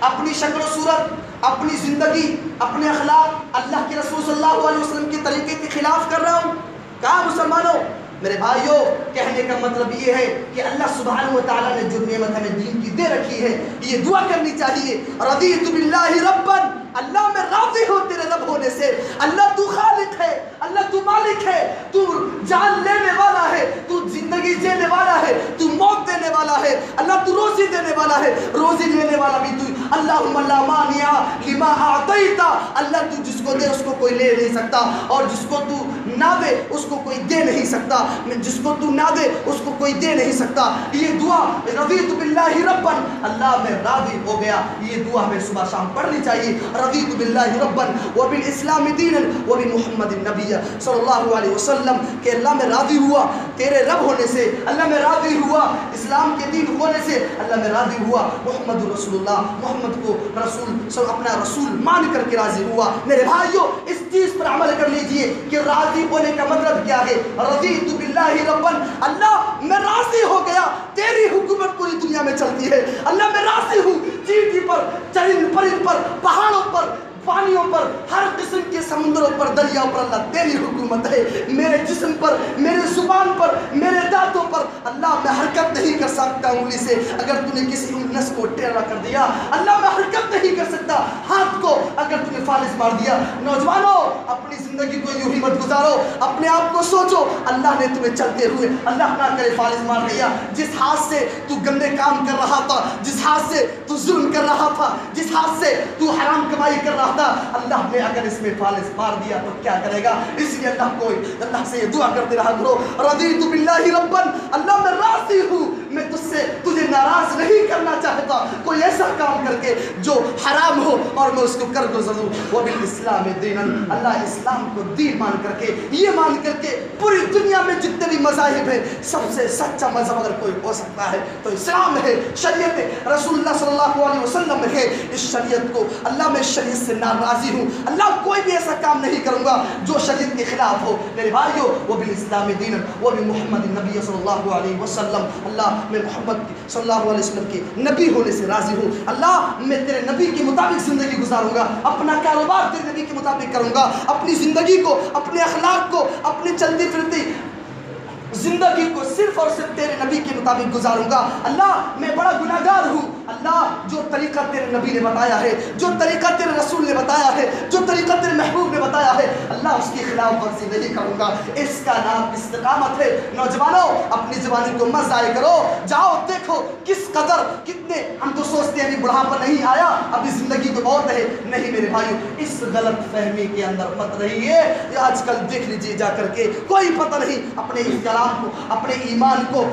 اپنی شکل و صورت، اپنی زندگی، اپنے اخلاق اللہ کے رسول صلی اللہ علیہ وسلم کے طریقے کے خلاف کر رہا ہوں؟ کہاں مسلمانوں؟ میرے بھائیوں، کہنے کا مطلب یہ ہے کہ اللہ سبحانہ وتعالیٰ نے جو نعمت ہمیں دین کی دے رکھی ہے، یہ دعا کرنی چاہیے، رضیت باللہ ربًا، اللہ میں راضی ہوں تیرے رب ہونے سے۔ اللہ تو خالق ہے، اللہ تو مالک ہے، تو جان لینے والا ہے، تو زندگی دینے والا ہے، تو موت دینے والا ہے، اللہ تو روزی دینے والا ہے، روزی لینے والا بھی تو۔ اللہم لا مانع لما اعطیت، اللہ تو جس کو دے اس کو کوئی لے نہیں سکتا، اور جس کو تو نہ دے اس کو کوئی دے نہیں سکتا، جس کو تو نہ دے اس کو کوئی دے نہیں سکتا۔ یہ دعا رضیت باللہ ربًا، اللہ میں راضی ہو گیا، یہ دعا ہمیں صبح شام پڑھنی چاہیے۔ رضیت باللہ ربًا وبالاسلام دینا وبمحمد النبی صلی اللہ علیہ وسلم، کہ اللہ میں راضی ہوا تیرے رب ہونے سے، اللہ میں راضی ہوا اسلام کے دین ہونے سے، اللہ میں راضی ہوا محمد رسول اللہ، محمد کو رسول، اپنا رسول مان کر کے راضی ہوا۔ میرے بھائیوں، اس چیز پر عمل کر لیجئے کہ راضی ہونے کا مطلب کیا ہے۔ رضیت باللہ ربًا، اللہ میں راضی ہو گیا، تیری حکومت پوری دنیا میں چلتی ہے، اللہ میں راضی ہوں، چیٹی پر، چرند پرند پر، پہاڑوں پر، پانیوں پر، ہر قسم کے سمندروں پر، دریاؤں پر، اللہ تیری حکومت ہے۔ میرے جسم پر، میرے زبان پر، میرے دانتوں پر اللہ میں حرکت نہیں کر سکتا انگلی سے، اگر تو نے کسی نس کو ٹیڑھا کر دیا اللہ میں حرکت نہیں کر سکتا، ہاتھ کو اگر تو نے فالج مار دیا۔ نوجوانوں، اپنی زندگی کو یوں ہی مت گزارو، اپنے آپ کو سوچو، اللہ نے تمہیں چلتے ہوئے اللہ نہ کرے فالج مار دیا، جس ہاتھ سے تو گندے کام کر رہا تھا، جس ہاتھ سے تو ظلم کر رہا تھا، جس ہاتھ سے تو حرام کمائی کر رہا تھا، اللہ نے اگر اس میں فالج مار دیا تو کیا کرے گا؟ اس لیے اللہ سے یہ دعا کرتے رہا کرو، رضیت باللہ ربًا، اللہ میں راضی ہوں، میں تجھے ناراض نہیں کرنا چاہتا کوئی ایسا کام کر کے جو حرام ہو اور میں اس کو کر گزروں۔ وبالاسلام دینا، اللہ اسلام کو دین مان کر کے، یہ مان کر کے پوری دنیا میں جتنے بھی مذاہب ہیں سب سے سچا مذہب اگر کوئی ہو سکتا ہے تو اسلام ہے، شریعت رسول اللہ صلی اللہ علیہ وسلم ہے۔ اس شریعت کو اللہ میں شریعت سے ناراضی ہوں، اللہ کوئی بھی ایسا کام نہیں کروں گا جو شریعت کے خلاف ہو۔ میرے بھائیو، وبالاسلام دینا وبمحمد النبی صلی اللہ علیہ وسلم، اللہ میں محمد صلی اللہ علیہ وسلم کے نبی ہونے سے راضی ہوں، اللہ میں تیرے نبی کے مطابق زندگی گزاروں گا، اپنا کاروبار تیرے نبی کے مطابق کروں گا، اپنی زندگی کو، اپنے اخلاق کو، اپنی چلتی پھرتی زندگی کو صرف اور صرف تیرے نبی کے مطابق گزاروں گا۔ اللہ میں بڑا گناہگار ہوں، اللہ جو طریقہ تیرے نبی نے بتایا ہے، جو طریقہ تیرے رسول نے بتایا ہے، جو طریقہ تیرے محبوب نے بتایا ہے اللہ اس کی خلاف ورزی نہیں کروں گا. اس کا نام استقامت ہے. نوجوانوں اپنی جوانی کو مت ضائع کرو. جاؤ دیکھو کس قدر کتنے ہم تو سوچتے ہیں ابھی بڑھاپا نہیں آیا ابھی زندگی تو بہت ہے. نہیں میرے بھائیو اس غلط فہمی کے اندر مت رہیے. آج کل دیکھ لیجیے جا کر کے کوئی پتہ نہیں. اپنے اس کلام کو اپنے ایمان کو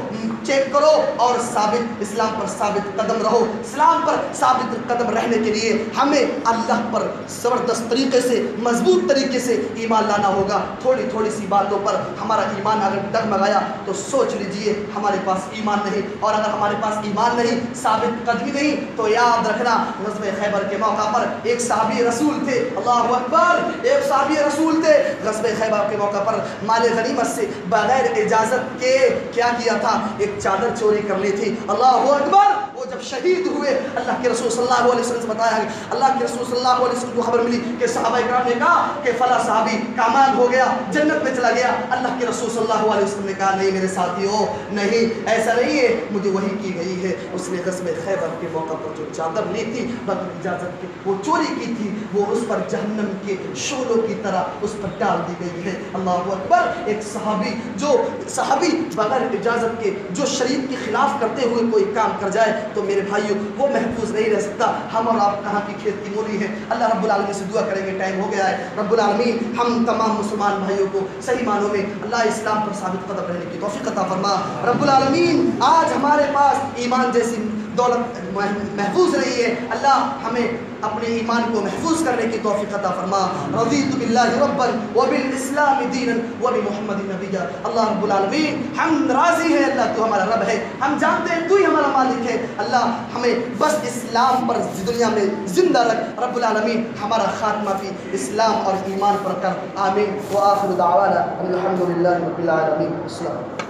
چیک کرو اور ثابت اسلام پر ثابت قدم رہو. اسلام پر ثابت قدم رہنے کے لیے ہمیں اللہ پر زبردست طریقے سے مضبوط طریقے سے ایمان لانا ہوگا. تھوڑی تھوڑی سی باتوں پر ہمارا ایمان اگر ڈگمگایا تو سوچ لیجئے ہمارے پاس ایمان نہیں. اور اگر ہمارے پاس ایمان نہیں ثابت قدمی نہیں تو یاد رکھنا غزوہ خیبر کے موقع پر ایک صحابی رسول تھے. اللہ اکبر. ایک صحابی رسول تھے غزوہ خیبر کے موقع پر مال غنیمت سے بغیر اجازت کے کیا کیا تھا ایک چادر چوری کر لی تھی. اللہ اکبر. وہ جب شہید ہوئے اللہ کے رسول صلی اللہ علیہ وسلم سے بتایا ہے. اللہ کے رسول صلی اللہ علیہ وسلم کو خبر ملی کہ صحابہ کرام نے کہا کہ فلاں صحابی کامیاب ہو گیا جنت میں چلا گیا. اللہ کے رسول صلی اللہ علیہ وسلم نے کہا نہیں میرے ساتھیو نہیں ایسا نہیں ہے مجھے وحی کی گئی ہے اس نے غزوہ خیبر کے موقع پر جو چادر لی تھی بغیر اجازت کے وہ چوری کی تھی وہ اس پر جہنم کے شعلوں کی طرح اس پر ڈال دی گئی ہے. اللہ اکبر. ایک صحابی بغیر اجازت کے جو شریعت کے خلاف کرتے ہوئے کوئی کام کر جائے تو میرے بھائیو وہ محفوظ نہیں رہ سکتا. ہم اور آپ کہاں کی کھیت کی مولی ہیں. اللہ رب العالمین سے دعا کریں گے ٹائم ہو گیا ہے. رب العالمین ہم تمام مسلمان بھائیوں کو صحیح معنوں میں اللہ اسلام پر ثابت قدم رہنے کی توفیق عطا فرما. رب العالمین آج ہمارے پاس ایمان جیسی دولت محفوظ رہی ہے. اللہ ہمیں اپنے ایمان کو محفوظ کرنے کی توفیق عطا فرما. رضیت باللہ ربا وبالاسلام دینا وبمحمد نبیا. اللہ رب العالمین ہم راضی ہیں اللہ تو ہمارا رب ہے. ہم جانتے ہیں تو ہی ہمارا مالک ہے. اللہ ہمیں بس اسلام پر دنیا میں زندہ رکھ. رب العالمین ہمارا خاتمہ بھی اسلام اور ایمان پر کر. آمین. وآخر دعوانا الحمدللہ رب العالمین. السلام.